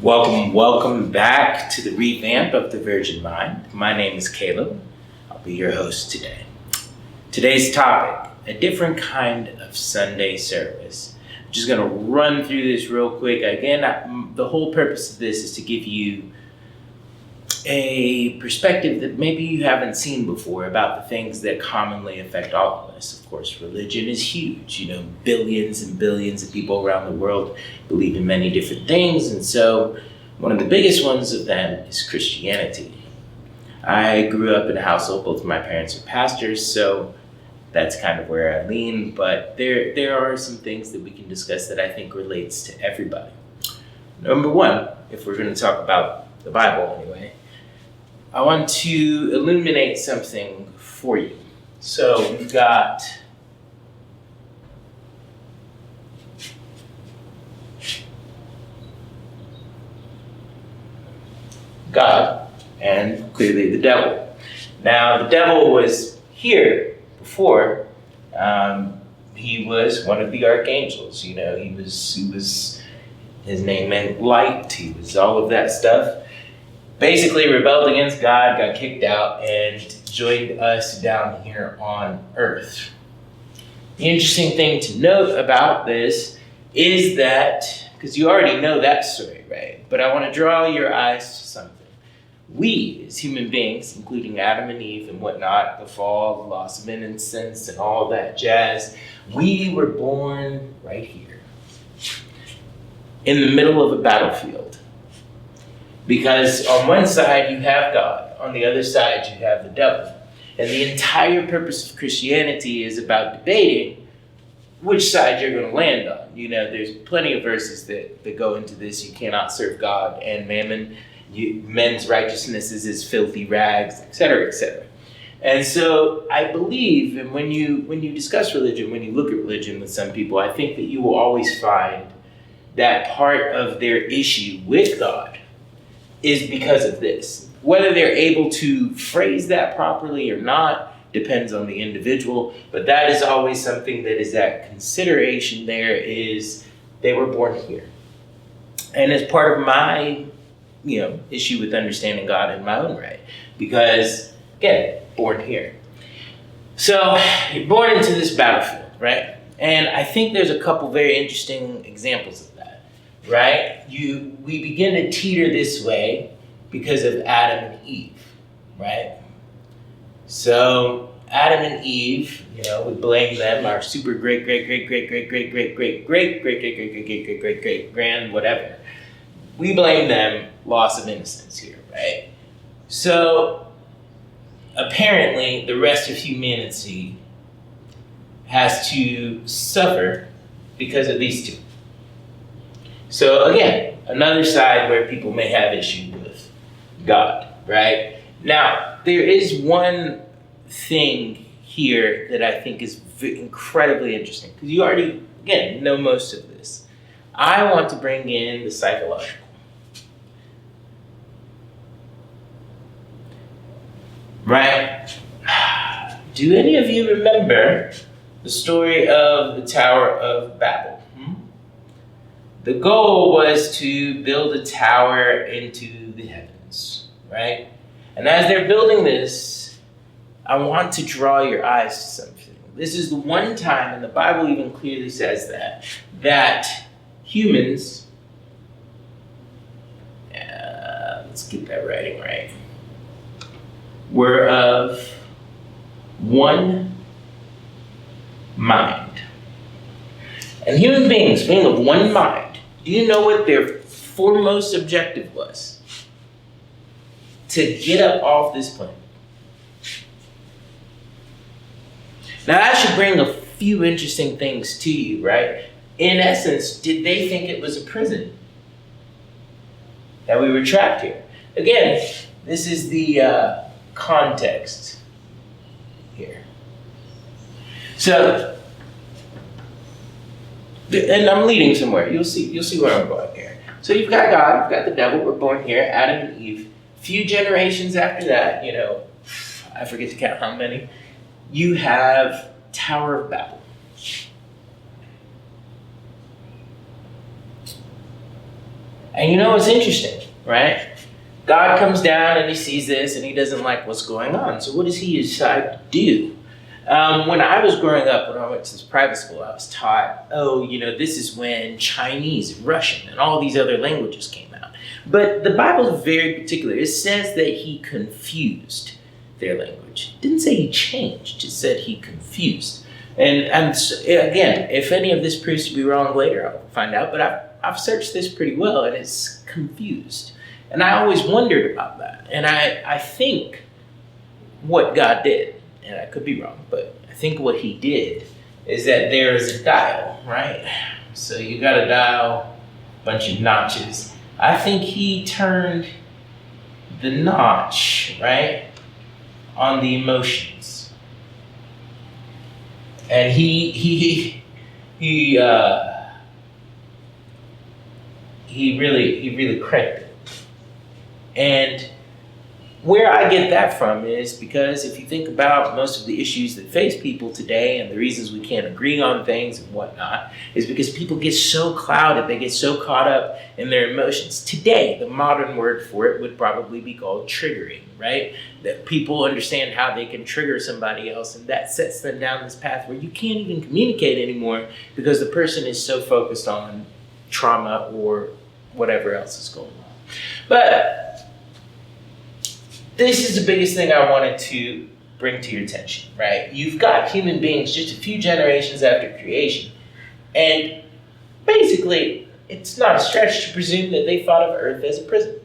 Welcome back to the revamp of the Virgin Mind. My name is Caleb. I'll be your host today. Today's topic, a different kind of Sunday service. I'm just going to run through this real quick. Again, the whole purpose of this is to give you a perspective that maybe you haven't seen before about the things that commonly affect all of us. Of course, religion is huge. Billions and billions of people around the world believe in many different things. And so one of the biggest ones of them is Christianity. I grew up in a household, both of my parents are pastors, so that's kind of where I lean. But there are some things that we can discuss that I think relates to everybody. Number one, if we're going to talk about the Bible anyway, I want to illuminate something for you. So we've got God and clearly the devil. Now, the devil was here before. He was one of the archangels. He was. His name meant light. He was all of that stuff. Basically rebelled against God, got kicked out, and joined us down here on earth. The interesting thing to note about this is that, because you already know that story, right? But I want to draw your eyes to something. We, as human beings, including Adam and Eve and whatnot, the fall, the loss of innocence, and all that jazz, we were born right here, in the middle of a battlefield. Because on one side you have God, on the other side you have the devil. And the entire purpose of Christianity is about debating which side you're going to land on. There's plenty of verses that go into this. You cannot serve God and mammon. Men's righteousness is as filthy rags, etc., etc. And so I believe, and when you discuss religion, when you look at religion with some people, I think that you will always find that part of their issue with God is because of this. Whether they're able to phrase that properly or not depends on the individual, but that is always something that is at consideration there, is they were born here. And as part of my issue with understanding God in my own right, because again, born here. So you're born into this battlefield, right? And I think there's a couple very interesting examples of that, right? We begin to teeter this way because of Adam and Eve, right? So Adam and Eve, we blame them, our super great grand whatever. We blame them, loss of innocence here, right? So apparently the rest of humanity has to suffer because of these two. So again, another side where people may have issue with God, right? Now, there is one thing here that I think is incredibly interesting, because you already, again, know most of this. I want to bring in the psychological. Right? Do any of you remember the story of the Tower of Babel? The goal was to build a tower into the heavens, right? And as they're building this, I want to draw your eyes to something. This is the one time, and the Bible even clearly says that humans, let's get that writing right, were of one mind. And human beings being of one mind, do you know what their foremost objective was? To get up off this planet. Now that should bring a few interesting things to you, right? In essence, did they think it was a prison that we were trapped here? Again, this is the context here. So, and I'm leading somewhere. You'll see where I'm going here. So you've got God, you've got the devil. We're born here, Adam and Eve. Few generations after that, I forget to count how many. You have Tower of Babel. And you know what's interesting, right? God comes down and he sees this and he doesn't like what's going on. So what does he decide to do? When I was growing up, when I went to this private school, I was taught, this is when Chinese, Russian, and all these other languages came out. But the Bible is very particular. It says that he confused their language. It didn't say he changed. It said he confused. And again, if any of this proves to be wrong later, I'll find out. But I've searched this pretty well, and it's confused. And I always wondered about that. And I think what God did, and I could be wrong, but I think what he did is that there is a dial, right? So you got a dial, bunch of notches. I think he turned the notch, right, on the emotions. And he really cranked it. And where I get that from is because if you think about most of the issues that face people today and the reasons we can't agree on things and whatnot, is because people get so clouded, they get so caught up in their emotions. Today, the modern word for it would probably be called triggering, right? That people understand how they can trigger somebody else, and that sets them down this path where you can't even communicate anymore because the person is so focused on trauma or whatever else is going on. But this is the biggest thing I wanted to bring to your attention, right? You've got human beings just a few generations after creation. And basically, it's not a stretch to presume that they thought of Earth as a prison,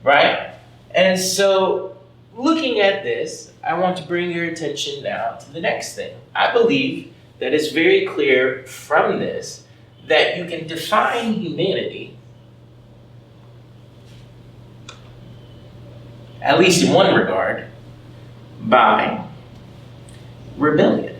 right? And so, looking at this, I want to bring your attention now to the next thing. I believe that it's very clear from this that you can define humanity, at least in one regard, by rebellion.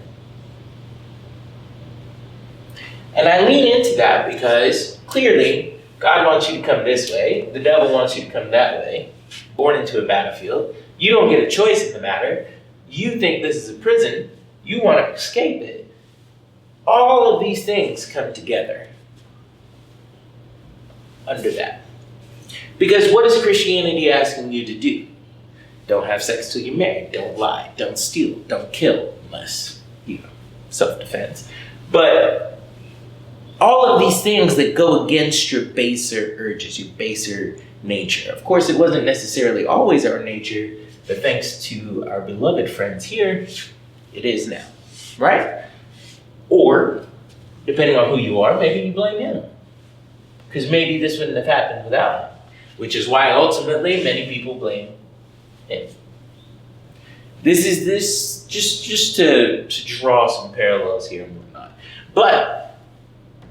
And I lean into that because clearly God wants you to come this way, the devil wants you to come that way, born into a battlefield. You don't get a choice in the matter. You think this is a prison. You want to escape it. All of these things come together under that. Because what is Christianity asking you to do? Don't have sex till you're married. Don't lie. Don't steal. Don't kill unless, self-defense. But all of these things that go against your baser urges, your baser nature. Of course, it wasn't necessarily always our nature, but thanks to our beloved friends here, it is now, right? Or, depending on who you are, maybe you blame him. Because maybe this wouldn't have happened without him. Which is why ultimately many people blame him. This just to draw some parallels here and whatnot. But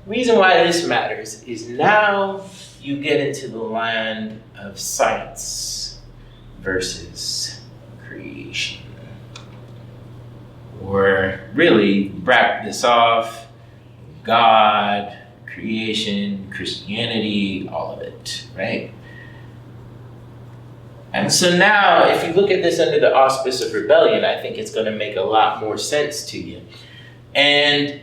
reason why this matters is now you get into the land of science versus creation. Or really wrap this off, God, creation, Christianity, all of it, right? And so now, if you look at this under the auspice of rebellion, I think it's going to make a lot more sense to you. And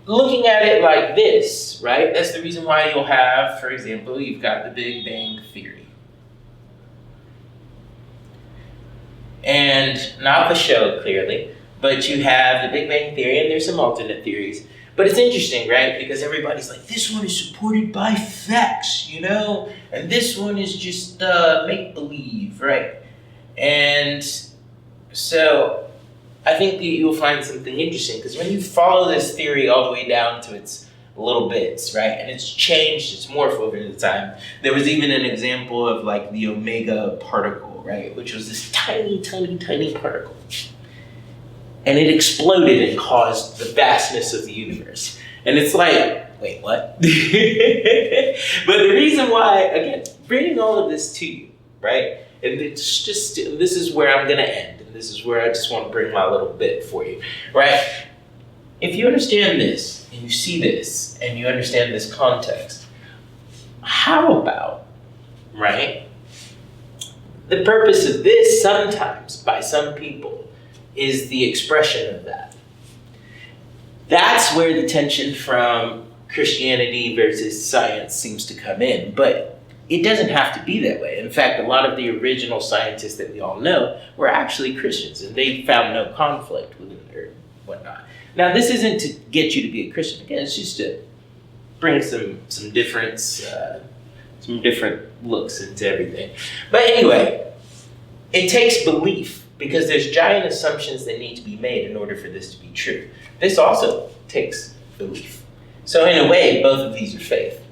looking at it like this, right? That's the reason why you'll have, for example, you've got the Big Bang Theory. And not the show, clearly, but you have the Big Bang Theory, and there's some alternate theories. But it's interesting, right? Because everybody's like, this one is supported by facts, and this one is just make-believe, right? And so I think that you'll find something interesting, because when you follow this theory all the way down to its little bits, right? And it's changed, it's morphed over the time. There was even an example of like the Omega particle, right? Which was this tiny, tiny, tiny particle. And it exploded and caused the vastness of the universe. And it's like, wait, what? But the reason why, again, bringing all of this to you, right? And it's just, this is where I'm going to end. And this is where I just want to bring my little bit for you, right? If you understand this, and you see this, and you understand this context, how about, right? The purpose of this sometimes, by some people, is the expression of that. That's where the tension from Christianity versus science seems to come in, but it doesn't have to be that way. In fact, a lot of the original scientists that we all know were actually Christians, and they found no conflict with it or whatnot. Now, this isn't to get you to be a Christian. Again, it's just to bring some difference, some different looks into everything. But anyway, it takes belief because there's giant assumptions that need to be made in order for this to be true. This also takes belief. So in a way, both of these are faith.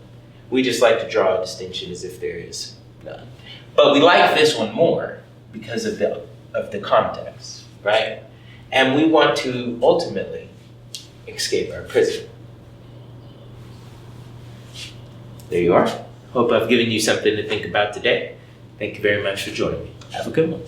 We just like to draw a distinction as if there is none. But we like this one more because of the context, right? And we want to ultimately escape our prison. There you are. Hope I've given you something to think about today. Thank you very much for joining me. Have a good one.